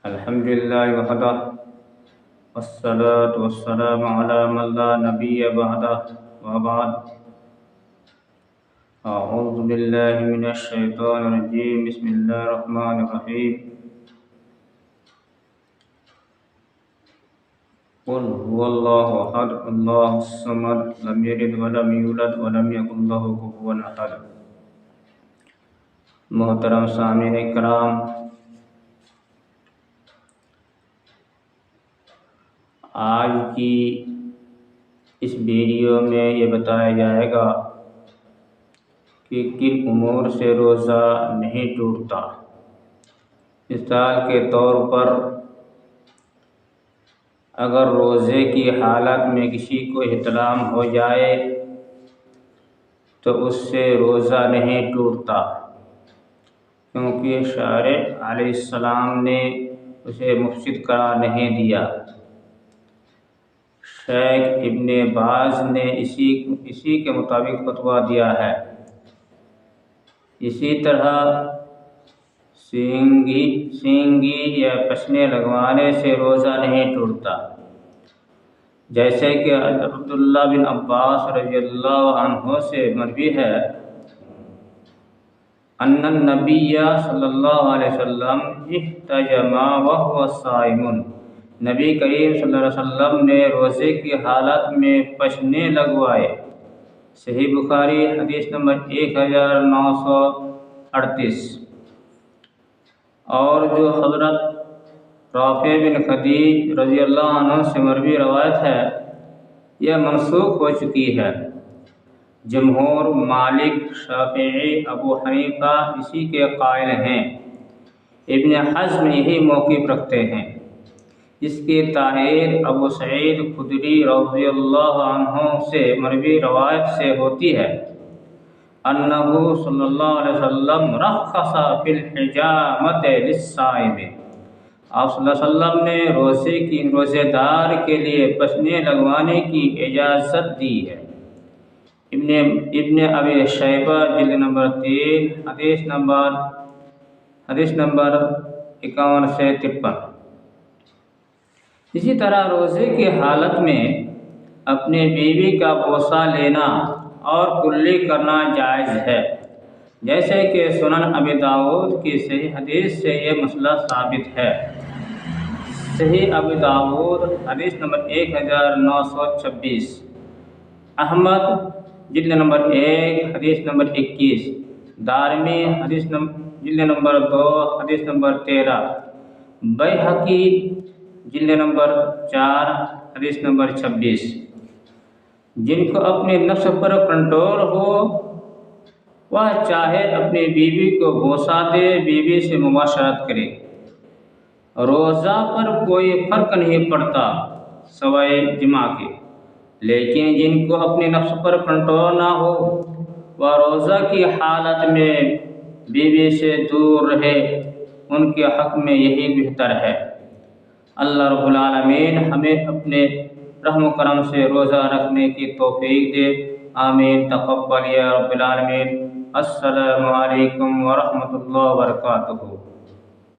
الحمد لله وحده والصلاة والسلام على من لا نبي بعده وبعد أعوذ بالله من الشيطان الرجيم بسم الله الرحمن الرحيم قل هو الله أحد الله الصمد لم يلد ولم يولد ولم يكن له كفوا أحد محترم سامعین کرام، آج کی اس ویڈیو میں یہ بتایا جائے گا کہ کن امور سے روزہ نہیں ٹوٹتا۔ مثال کے طور پر اگر روزے کی حالت میں کسی کو احتلام ہو جائے تو اس سے روزہ نہیں ٹوٹتا، کیونکہ شارع علیہ السلام نے اسے مفسد قرار نہیں دیا۔ شیخ ابن باز نے اسی کے مطابق فتویٰ دیا ہے۔ اسی طرح سینگی یا پسنے لگوانے سے روزہ نہیں ٹوٹتا، جیسے کہ عبداللہ بن عباس رضی اللہ عنہ سے مروی ہے ان النبی صلی اللہ علیہ وسلم احتجم وهو صائم، نبی کریم صلی اللہ علیہ وسلم نے روزے کی حالت میں پشنے لگوائے۔ صحیح بخاری حدیث نمبر 1938۔ اور جو حضرت رافع بن خدیج رضی اللہ عنہ سے مروی روایت ہے، یہ منسوخ ہو چکی ہے۔ جمہور مالک، شافعی، ابو حنیفہ اسی کے قائل ہیں۔ ابن حزم یہی موقف رکھتے ہیں۔ اس کی تائید ابو سعید خدری رضی اللہ عنہ سے مروی روایت سے ہوتی ہے انہ صلی اللہ علیہ وسلم رخص فی الحجامۃ للصائم، آپ صلی اللہ علیہ وسلم نے روزے دار کے لیے پشنے لگوانے کی اجازت دی ہے۔ ابن ابی شیبہ جلد نمبر 3 حدیث نمبر 51 سے 53۔ اسی طرح روزے کی حالت میں اپنے بیوی کا بوسہ لینا اور کلی کرنا جائز ہے، جیسے کہ سنن ابی داؤد کی صحیح حدیث سے یہ مسئلہ ثابت ہے۔ صحیح ابی داؤد حدیث نمبر 1926، احمد جلد نمبر 1 حدیث نمبر 21، دارمی جلد نمبر 2 حدیث نمبر 13، بیہقی جلد نمبر 4 حدیث نمبر 26۔ جن کو اپنے نفس پر کنٹرول ہو وہ چاہے اپنی بیوی کو بوسہ دے، بیوی سے مباشرت کرے، روزہ پر کوئی فرق نہیں پڑتا سوائے جماع کے۔ لیکن جن کو اپنے نفس پر کنٹرول نہ ہو وہ روزہ کی حالت میں بیوی سے دور رہے، ان کے حق میں یہی بہتر ہے۔ اللہ رب العالمین ہمیں اپنے رحم و کرم سے روزہ رکھنے کی توفیق دے، آمین۔ تقبل یا رب العالمین۔ السلام علیکم ورحمۃ اللہ وبرکاتہ۔